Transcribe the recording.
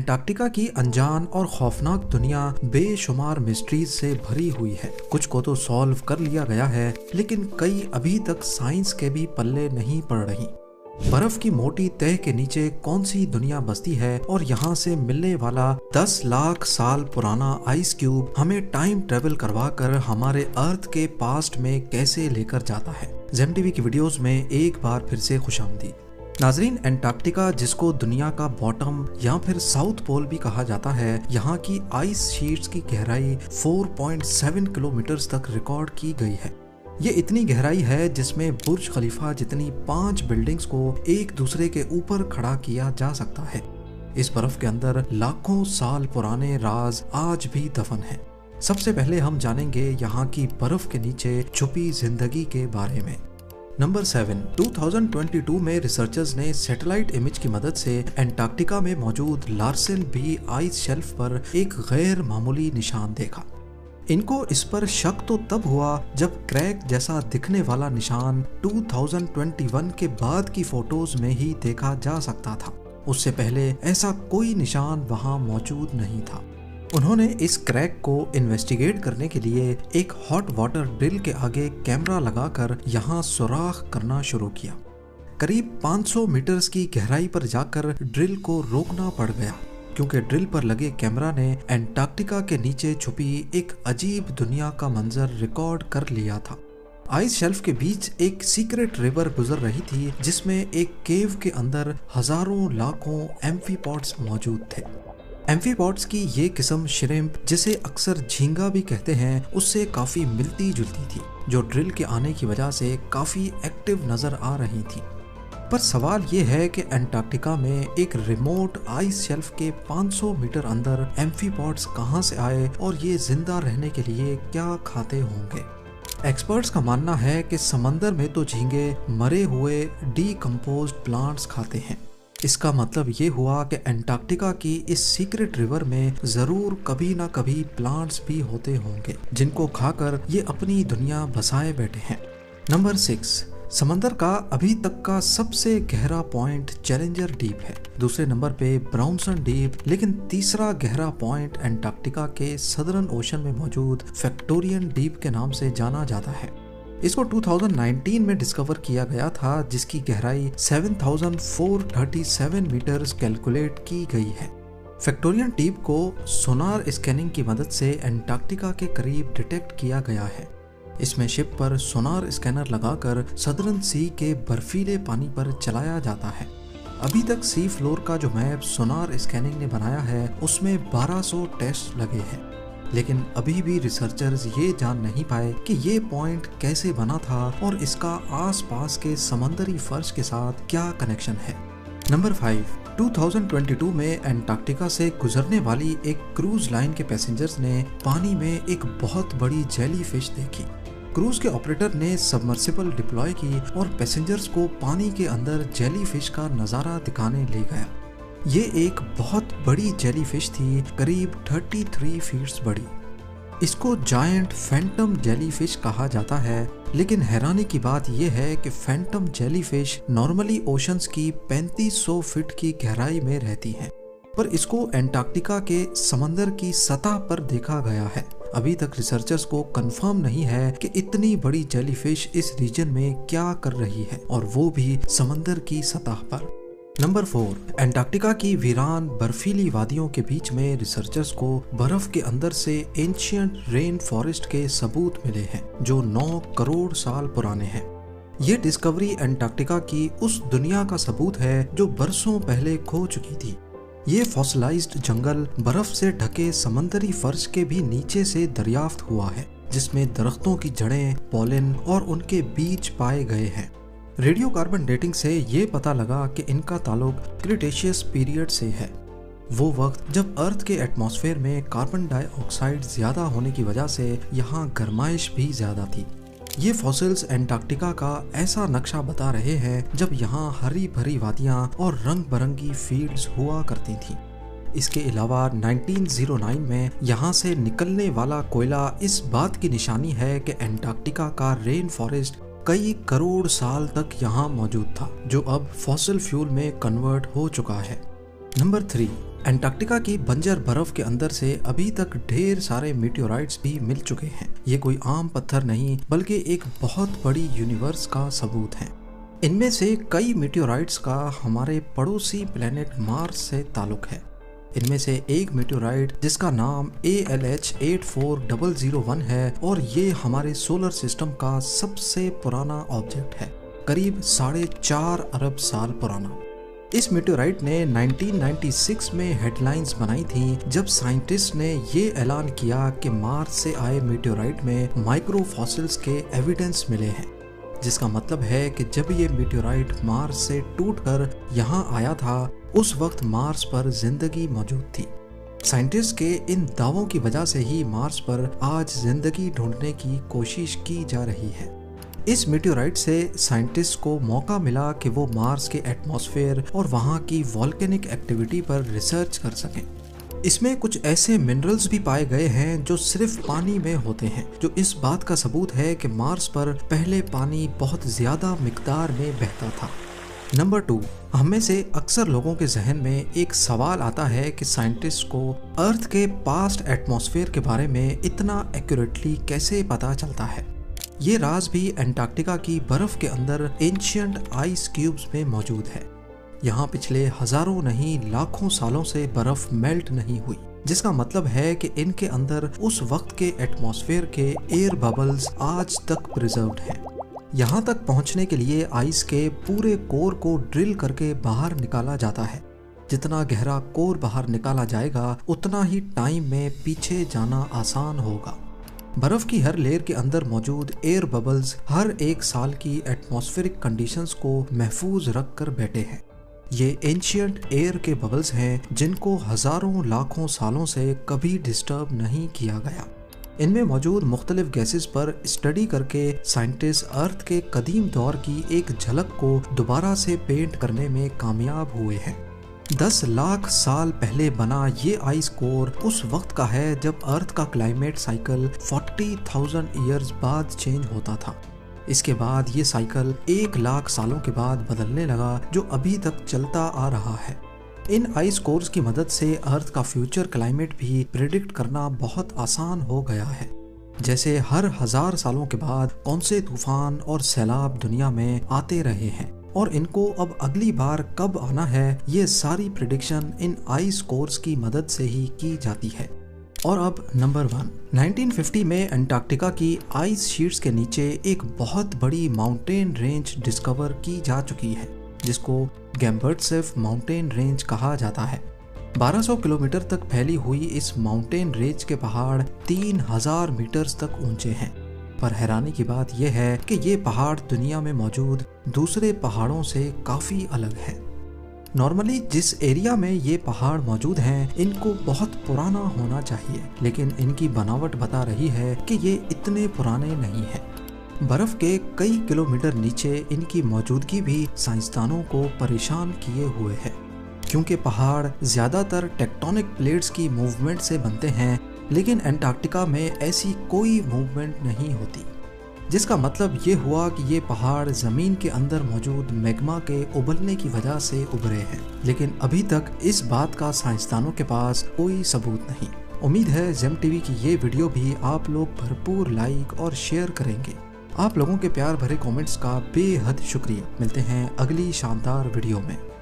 Antarctica की अनजान और खौफनाक दुनिया बेशुमार मिस्ट्रीज से भरी हुई है। कुछ को तो सॉल्व कर लिया गया है, लेकिन कई अभी तक साइंस के भी पल्ले नहीं पड़ रही। बर्फ की मोटी तह के नीचे कौन सी दुनिया बसती है और यहाँ से मिलने वाला 10 लाख साल पुराना आइस क्यूब हमें टाइम ट्रेवल करवा कर हमारे अर्थ के पास्ट में कैसे लेकर जाता है। जेम टीवी की वीडियोस में एक बार फिर से खुशामदीद। नाजरीन, अंटार्कटिका जिसको दुनिया का बॉटम या फिर साउथ पोल भी कहा जाता है, यहाँ की आइस शीट्स की गहराई 4.7 किलोमीटर तक रिकॉर्ड की गई है। ये इतनी गहराई है जिसमें बुर्ज खलीफा जितनी 5 बिल्डिंग्स को एक दूसरे के ऊपर खड़ा किया जा सकता है। इस बर्फ के अंदर लाखों साल पुराने राज आज भी दफन हैं। सबसे पहले हम जानेंगे यहाँ की बर्फ के नीचे छुपी जिंदगी के बारे में। नंबर 7, 2022 में रिसर्चर्स ने सैटेलाइट इमेज की मदद से अंटार्कटिका में मौजूद लार्सन बी आइस शेल्फ पर एक गैर मामूली निशान देखा। इनको इस पर शक तो तब हुआ जब क्रैक जैसा दिखने वाला निशान 2021 के बाद की फोटोज में ही देखा जा सकता था। उससे पहले ऐसा कोई निशान वहां मौजूद नहीं था। उन्होंने इस क्रैक को इन्वेस्टिगेट करने के लिए एक हॉट वाटर ड्रिल के आगे कैमरा लगाकर यहाँ सुराख करना शुरू किया। करीब 500 मीटर्स की गहराई पर जाकर ड्रिल को रोकना पड़ गया, क्योंकि ड्रिल पर लगे कैमरा ने अंटार्कटिका के नीचे छुपी एक अजीब दुनिया का मंजर रिकॉर्ड कर लिया था। आइस शेल्फ के बीच एक सीक्रेट रिवर गुजर रही थी, जिसमें एक केव के अंदर हजारों लाखों एम्फीपॉड्स मौजूद थे। एम्फीपॉड्स की ये किस्म श्रिम्प, जिसे अक्सर झींगा भी कहते हैं, उससे काफी मिलती जुलती थी, जो ड्रिल के आने की वजह से काफी एक्टिव नजर आ रही थी। पर सवाल ये है कि अंटार्कटिका में एक रिमोट आइस शेल्फ के 500 मीटर अंदर एम्फीपॉड्स कहाँ से आए और ये जिंदा रहने के लिए क्या खाते होंगे। एक्सपर्ट्स का मानना है कि समंदर में तो झींगे मरे हुए डीकम्पोज्ड प्लांट्स खाते हैं। इसका मतलब ये हुआ कि अंटार्कटिका की इस सीक्रेट रिवर में जरूर कभी ना कभी प्लांट्स भी होते होंगे, जिनको खाकर ये अपनी दुनिया बसाए बैठे हैं। नंबर 6, समंदर का अभी तक का सबसे गहरा पॉइंट चैलेंजर डीप है। दूसरे नंबर पे ब्राउनसन डीप, लेकिन तीसरा गहरा पॉइंट अंटार्कटिका के सदर्न ओशन में मौजूद फैक्टोरियन डीप के नाम से जाना जाता है। इसको 2019 में डिस्कवर किया गया था, जिसकी गहराई 7437 मीटर्स कैलकुलेट की गई है। फैक्टोरियन डीप को सोनार स्कैनिंग की मदद से अंटार्कटिका के करीब डिटेक्ट किया गया है। इसमें शिप पर सोनार स्कैनर लगाकर सदर्न सी के बर्फीले पानी पर चलाया जाता है। अभी तक सी फ्लोर का जो मैप सोनार स्कैनिंग ने बनाया है, उसमें 1200 टेस्ट लगे हैं, लेकिन अभी भी रिसर्चर्स ये जान नहीं पाए कि ये पॉइंट कैसे बना था और इसका आसपास के समंदरी फर्श के साथ क्या कनेक्शन है। नंबर 5, 2022 में अंटार्कटिका से गुजरने वाली एक क्रूज लाइन के पैसेंजर्स ने पानी में एक बहुत बड़ी जेलीफिश देखी। क्रूज के ऑपरेटर ने सबमर्सिबल डिप्लॉय की और पैसेंजर्स को पानी के अंदर जेलीफिश का नजारा दिखाने ले गया। ये एक बहुत बड़ी जेलीफिश थी, करीब 33 फीट्स बड़ी। इसको जायंट फैंटम जेलीफिश कहा जाता है, लेकिन हैरानी की बात यह है कि फैंटम जेलीफिश नॉर्मली ओशंस की 3500 फीट की गहराई में रहती हैं, पर इसको अंटार्कटिका के समंदर की सतह पर देखा गया है। अभी तक रिसर्चर्स को कंफर्म नहीं है कि इतनी बड़ी जेलीफिश इस रीजन में क्या कर रही है, और वो भी समंदर की सतह पर। नंबर 4, अंटार्कटिका की वीरान बर्फीली वादियों के बीच में रिसर्चर्स को बर्फ के अंदर से एंशिएंट रेन फॉरेस्ट के सबूत मिले हैं, जो 9 करोड़ साल पुराने हैं। ये डिस्कवरी अंटार्कटिका की उस दुनिया का सबूत है जो बरसों पहले खो चुकी थी। ये फॉसिलाइज्ड जंगल बर्फ से ढके समंदरी फर्श के भी नीचे से दरियाफ्त हुआ है, जिसमें दरख्तों की जड़ें, पॉलन और उनके बीज पाए गए हैं। रेडियो कार्बन डेटिंग से ये पता लगा कि इनका ताल्लुक क्रिटेशियस पीरियड से है, वो वक्त जब अर्थ के एटमॉस्फेयर में कार्बन डाइऑक्साइड ज्यादा होने की वजह से यहाँ गर्माइश भी ज्यादा थी। ये फॉसिल्स अंटार्कटिका का ऐसा नक्शा बता रहे हैं जब यहाँ हरी भरी वादियाँ और रंग बिरंगी फील्ड्स हुआ करती थी। इसके अलावा 1909 में यहाँ से निकलने वाला कोयला इस बात की निशानी है कि अंटार्कटिका का रेन फॉरेस्ट कई करोड़ साल तक यहाँ मौजूद था, जो अब फॉसिल फ्यूल में कन्वर्ट हो चुका है। नंबर 3, अंटार्कटिका की बंजर बर्फ के अंदर से अभी तक ढेर सारे मीटियोराइट्स भी मिल चुके हैं। ये कोई आम पत्थर नहीं बल्कि एक बहुत बड़ी यूनिवर्स का सबूत है। इनमें से कई मीटियोराइट्स का हमारे पड़ोसी प्लेनेट मार्स से ताल्लुक है। इनमें से एक मीटियोराइट जिसका नाम ALH84001 है और ये हमारे सोलर सिस्टम का सबसे पुराना ऑब्जेक्ट है, करीब 4.5 अरब साल पुराना। इस मीटियोराइट ने 1996 में हेडलाइंस बनाई थी जब साइंटिस्ट ने ये ऐलान किया कि मार्स से आए मीटियोराइट में माइक्रो फॉसिल्स के एविडेंस मिले हैं, जिसका मतलब है कि जब ये मीटियोराइट मार्स से टूटकर यहाँ आया था उस वक्त मार्स पर जिंदगी मौजूद थी। साइंटिस्ट के इन दावों की वजह से ही मार्स पर आज जिंदगी ढूंढने की कोशिश की जा रही है। इस मीटियोराइट से साइंटिस्ट को मौका मिला कि वो मार्स के एटमॉस्फेयर और वहाँ की वॉल्केनिक एक्टिविटी पर रिसर्च कर सकें। इसमें कुछ ऐसे मिनरल्स भी पाए गए हैं जो सिर्फ पानी में होते हैं, जो इस बात का सबूत है कि मार्स पर पहले पानी बहुत ज्यादा मिकदार में बहता था। नंबर 2, हमें से अक्सर लोगों के जहन में एक सवाल आता है कि साइंटिस्ट को अर्थ के पास्ट एटमॉस्फेयर के बारे में इतना एक्यूरेटली कैसे पता चलता है। ये राज भी अंटार्कटिका की बर्फ के अंदर एंशिएंट आइस क्यूब्स में मौजूद है। यहाँ पिछले हजारों नहीं लाखों सालों से बर्फ मेल्ट नहीं हुई, जिसका मतलब है कि इनके अंदर उस वक्त के एटमॉस्फेयर के एयर बबल्स आज तक प्रिजर्व्ड हैं। यहाँ तक पहुँचने के लिए आइस के पूरे कोर को ड्रिल करके बाहर निकाला जाता है। जितना गहरा कोर बाहर निकाला जाएगा उतना ही टाइम में पीछे जाना आसान होगा। बर्फ की हर लेयर के अंदर मौजूद एयर बबल्स हर एक साल की एटमॉस्फेरिक कंडीशंस को महफूज रख कर बैठे हैं। ये एंशिएंट एयर के बबल्स हैं जिनको हजारों लाखों सालों से कभी डिस्टर्ब नहीं किया गया। इनमें मौजूद मुख्तलिफ गैसेस पर स्टडी करके साइंटिस्ट अर्थ के कदीम दौर की एक झलक को दोबारा से पेंट करने में कामयाब हुए हैं। 10 लाख साल पहले बना ये आइस कोर उस वक्त का है जब अर्थ का क्लाइमेट साइकिल 40,000 ईयर्स बाद चेंज होता था। इसके बाद ये साइकिल 1 लाख सालों के बाद बदलने लगा, जो अभी तक चलता आ रहा है। इन आइस कोर्स की मदद से अर्थ का फ्यूचर क्लाइमेट भी प्रेडिक्ट करना बहुत आसान हो गया है। जैसे हर 1000 सालों के बाद कौन से तूफान और सैलाब दुनिया में आते रहे हैं और इनको अब अगली बार कब आना है, ये सारी प्रेडिक्शन इन आइस कोर्स की मदद से ही की जाती है। और अब नंबर 1, 1950 में अंटार्कटिका की आइस शीट्स के नीचे एक बहुत बड़ी माउंटेन रेंज डिस्कवर की जा चुकी है, जिसको गैम्बर्टसेफ माउंटेन रेंज कहा जाता है। 1200 किलोमीटर तक फैली हुई इस माउंटेन रेंज के पहाड़ 3000 मीटर्स तक ऊंचे हैं। पर हैरानी की बात यह है कि ये पहाड़ दुनिया में मौजूद दूसरे पहाड़ों से काफी अलग है। नॉर्मली जिस एरिया में ये पहाड़ मौजूद हैं इनको बहुत पुराना होना चाहिए, लेकिन इनकी बनावट बता रही है कि ये इतने पुराने नहीं हैं। बर्फ के कई किलोमीटर नीचे इनकी मौजूदगी भी साइंसदानों को परेशान किए हुए है, क्योंकि पहाड़ ज्यादातर टेक्टोनिक प्लेट्स की मूवमेंट से बनते हैं, लेकिन अंटार्कटिका में ऐसी कोई मूवमेंट नहीं होती, जिसका मतलब ये हुआ कि ये पहाड़ जमीन के अंदर मौजूद मैग्मा के उबलने की वजह से उभरे हैं। लेकिन अभी तक इस बात का साइंसदानों के पास कोई सबूत नहीं। उम्मीद है जेम टीवी की ये वीडियो भी आप लोग भरपूर लाइक और शेयर करेंगे। आप लोगों के प्यार भरे कमेंट्स का बेहद शुक्रिया। मिलते हैं अगली शानदार वीडियो में।